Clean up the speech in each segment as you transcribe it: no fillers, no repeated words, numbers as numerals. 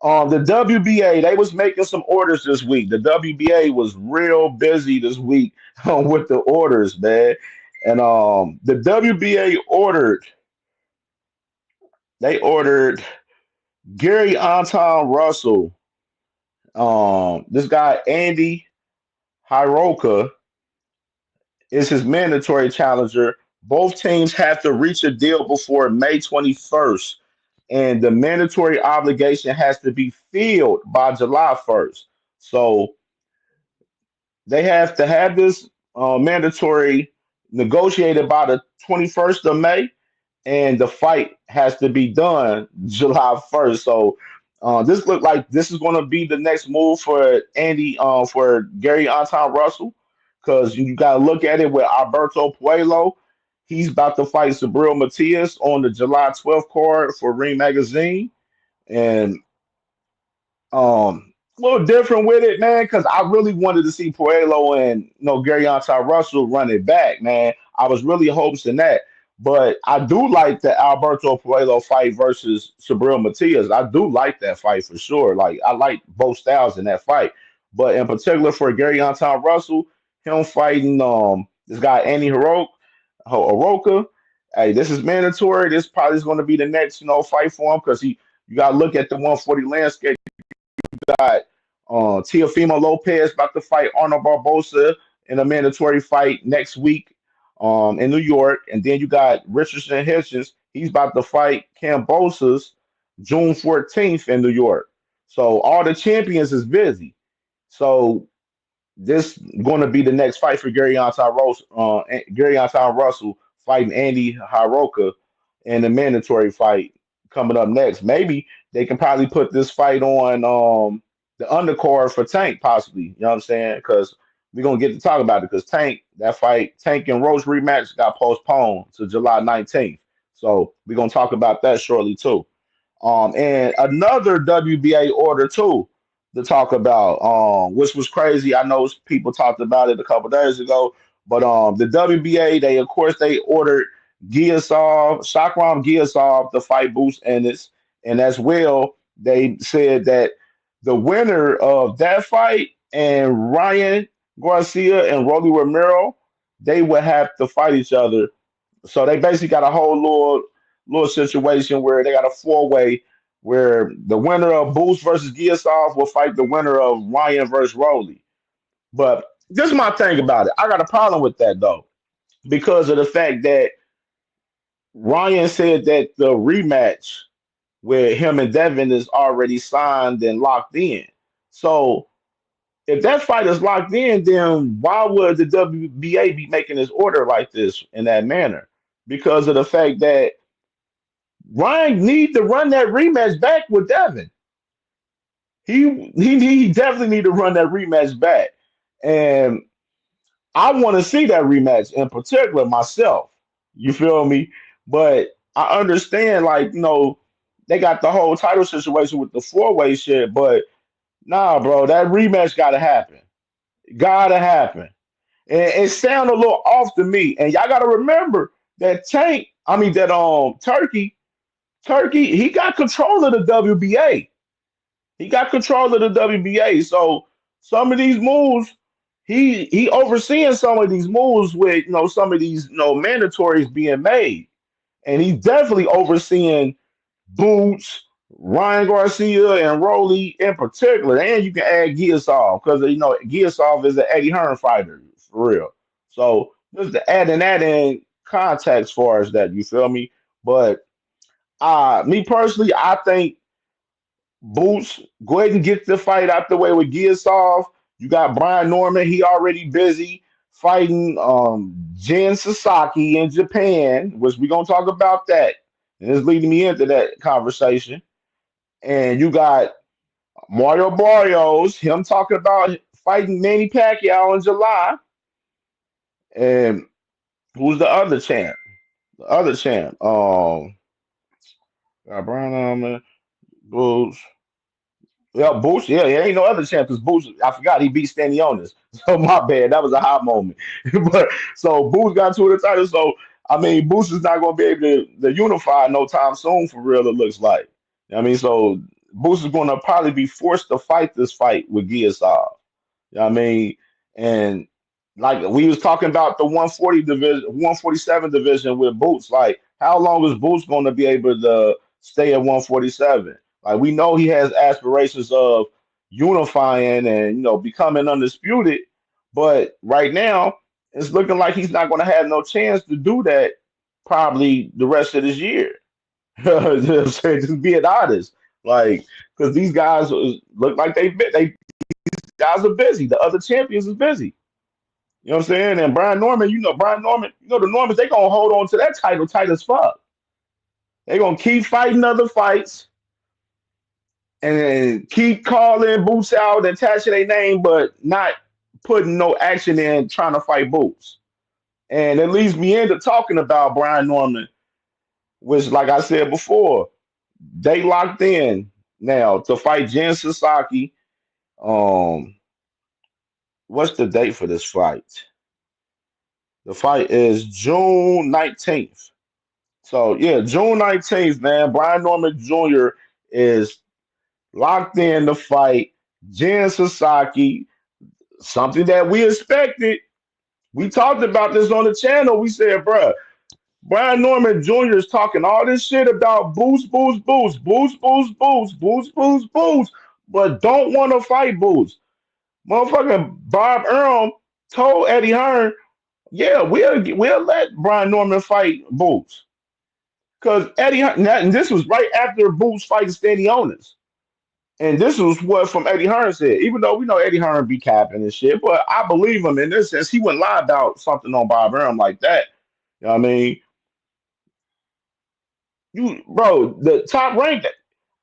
The WBA, they was making some orders this week. The WBA was real busy this week with the orders, man. And the WBA ordered Gary Anton Russell, this guy Andy Hiroka is his mandatory challenger. Both teams have to reach a deal before May 21st, and the mandatory obligation has to be filled by July 1st. So they have to have this mandatory negotiated by the 21st of May, and the fight has to be done July 1st. So this looked like this is going to be the next move for for Gary Anton Russell, because you got to look at it with Alberto Puello. He's about to fight Sabril Matias on the July 12th card for Ring Magazine. And a little different with it, man, because I really wanted to see Puello and Gary Anton Russell run it back, man. I was really hoping that. But I do like the Alberto Puello fight versus Sabril Matias. I do like that fight for sure. Like I like both styles in that fight. But in particular for Gary Anton Russell, him fighting this guy Andy Hiroka. Hey, this is mandatory. This probably is going to be the next fight for him, because you got to look at the 140 landscape. Got Teofimo Lopez about to fight Arnold Barbosa in a mandatory fight next week in New York. And then you got Richardson Hitchens. He's about to fight Cambosos June 14th in New York. So all the champions is busy. So this going to be the next fight for Gary Anton Russell fighting Andy Hiroka in the mandatory fight coming up next. Maybe they can probably put this fight on the undercard for Tank, possibly. You know what I'm saying? Because we're gonna get to talk about it. Because Tank and Roach rematch got postponed to July 19th. So we're gonna talk about that shortly too. And another WBA order too to talk about, which was crazy. I know people talked about it a couple days ago, but the WBA, they ordered Shakram Giasov to fight Boots Ennis, and as well, they said that the winner of that fight and Ryan Garcia and Rolly Romero, they would have to fight each other. So they basically got a whole little situation where they got a four-way where the winner of Boots versus Giasov will fight the winner of Ryan versus Rolly. But this is my thing about it. I got a problem with that though, because of the fact that Ryan said that the rematch with him and Devin is already signed and locked in. So if that fight is locked in, then why would the WBA be making this order like this in that manner? Because of the fact that Ryan need to run that rematch back with Devin. He definitely need to run that rematch back. And I want to see that rematch in particular myself. You feel me? But I understand, like, they got the whole title situation with the four-way shit, but nah, bro, that rematch gotta happen. Gotta happen. And it sound a little off to me. And y'all gotta remember that Turkey, he got control of the WBA. He got control of the WBA. So some of these moves, he overseeing some of these moves with some of these mandatories being made. And he's definitely overseeing Boots, Ryan Garcia, and Rolly in particular. And you can add Giasov, because Giasov is an Eddie Hearn fighter for real. So just adding that in context for us, that you feel me. But me personally, I think Boots, go ahead and get the fight out the way with Giasov. You got Brian Norman, he already busy fighting Jin Sasaki in Japan, which we're gonna talk about that. And it's leading me into that conversation. And you got Mario Barrios, him talking about fighting Manny Pacquiao in July. And who's the other champ? The other champ. Brian Norman, Boots. Yeah, Boots. Yeah, there ain't no other champ because Boots. I forgot he beat Stanionis. So my bad. That was a hot moment. But so Boots got two of the titles. So I mean, Boots is not going to be able to unify no time soon for real. It looks like. I mean, so Boots is going to probably be forced to fight this fight with Garcia. You know what I mean? And like we was talking about the 140 division, 147 division with Boots. Like, how long is Boots going to be able to stay at 147? Like, we know he has aspirations of unifying and becoming undisputed, but right now it's looking like he's not going to have no chance to do that probably the rest of this year. You know what I'm saying? Just being honest, like because these guys look like they guys are busy. The other champions is busy. You know what I'm saying? And Brian Norman, the Normans, they gonna hold on to that title tight as fuck. They gonna keep fighting other fights and keep calling Boots out and attaching their name, but not putting no action in trying to fight Boots. And it leads me into talking about Brian Norman, which, like I said before, they locked in now to fight Jen Sasaki. Um, what's the date for this fight? The fight is June 19th. So yeah, June 19th, man. Brian Norman Jr. is locked in to fight Jen Sasaki, something that we expected. We talked about this on the channel. We said, bruh, Brian Norman Jr. is talking all this shit about boost, boost, boost, boost, boost, boost, boost, boost, boost, but don't want to fight boost. Motherfucking Bob Earl told Eddie Hearn, yeah, we'll let Brian Norman fight Boots. Because Eddie Hearn, and this was right after Boots fighting Stanionis. And this was what from Eddie Hearn said. Even though we know Eddie Hearn be capping and shit, but I believe him in this sense. He wouldn't lie about something on Bob Earl like that. You know what I mean? Bro, the top rank,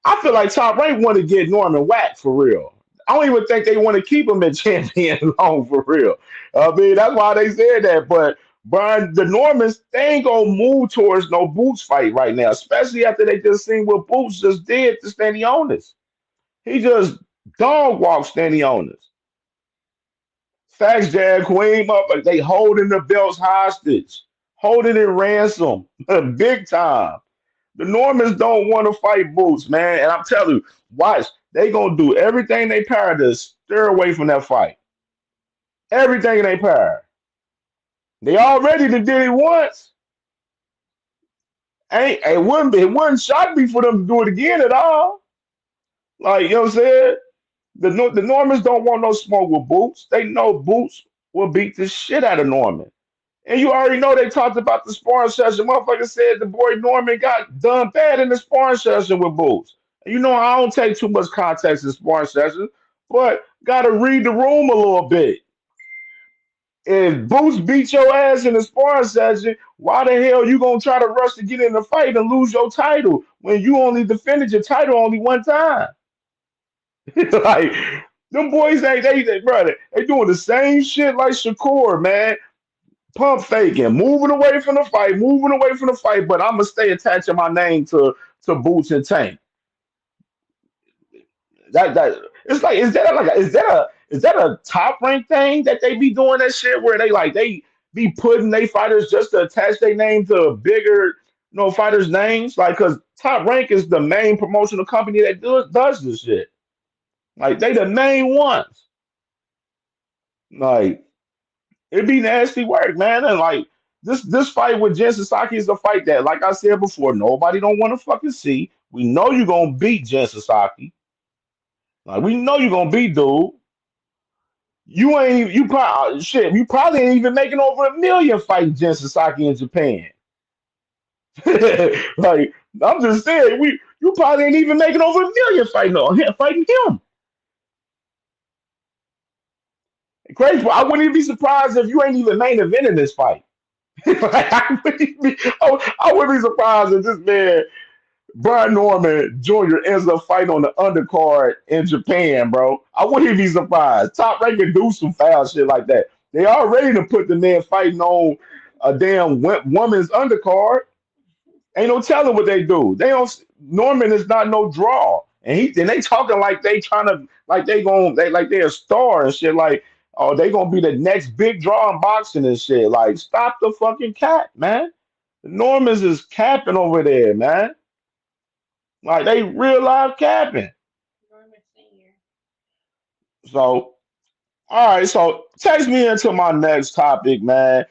I feel like top rank want to get Norman whacked for real. I don't even think they want to keep him at champion long for real. I mean, that's why they said that. But Brian, the Normans, they ain't gonna move towards no Boots fight right now, especially after they just seen what Boots just did to Stanionis. He just dog walked Stanionis. Facts, Jag Queen up, like they holding the belts hostage, holding it ransom, big time. The Normans don't want to fight Boots, man. And I'm telling you, watch, they gonna do everything they power to steer away from that fight. Everything in their power. They already did it once. Ain't it wouldn't shock me for them to do it again at all. Like, you know what I'm saying? The Normans don't want no smoke with Boots. They know Boots will beat the shit out of Norman. And you already know they talked about the sparring session. Motherfucker said the boy Norman got done bad in the sparring session with Boots. And you know I don't take too much context in sparring sessions, but gotta read the room a little bit. If Boots beat your ass in the sparring session, why the hell you gonna try to rush to get in the fight and lose your title when you only defended your title only one time? Like them boys ain't they brother, they doing the same shit like Shakur, man. Pump faking, moving away from the fight, but I'm gonna stay attaching my name to Boots and Tank. That it's like is that a top rank thing that they be doing that shit where they be putting they fighters just to attach their name to bigger fighters names like because top rank is the main promotional company that does this shit like they the main ones like it be nasty work man and like this fight with Jen Sasaki is a fight that like I said before nobody don't want to fucking see we know you gonna beat Jen Sasaki like we know you gonna beat dude. You ain't you probably shit. You probably ain't even making over a million fighting Jen Sasaki in Japan. Like I'm just saying, we you probably ain't even making over a million fighting him. Crazy. I wouldn't even be surprised if you ain't even main event in this fight. Like, I wouldn't be surprised if this man Brian Norman Jr. ends up fighting on the undercard in Japan, bro. I wouldn't be surprised. Top Rank can do some foul shit like that. They already to put the man fighting on a damn woman's undercard. Ain't no telling what they do. They don't. Norman is not no draw, and they talking like they trying to like they're a star and shit. Like oh they gonna be the next big draw in boxing and shit. Like stop the fucking cap, man. The Normans is capping over there, man. Like they real life capping. Senior. So, all right, so takes me into my next topic, man.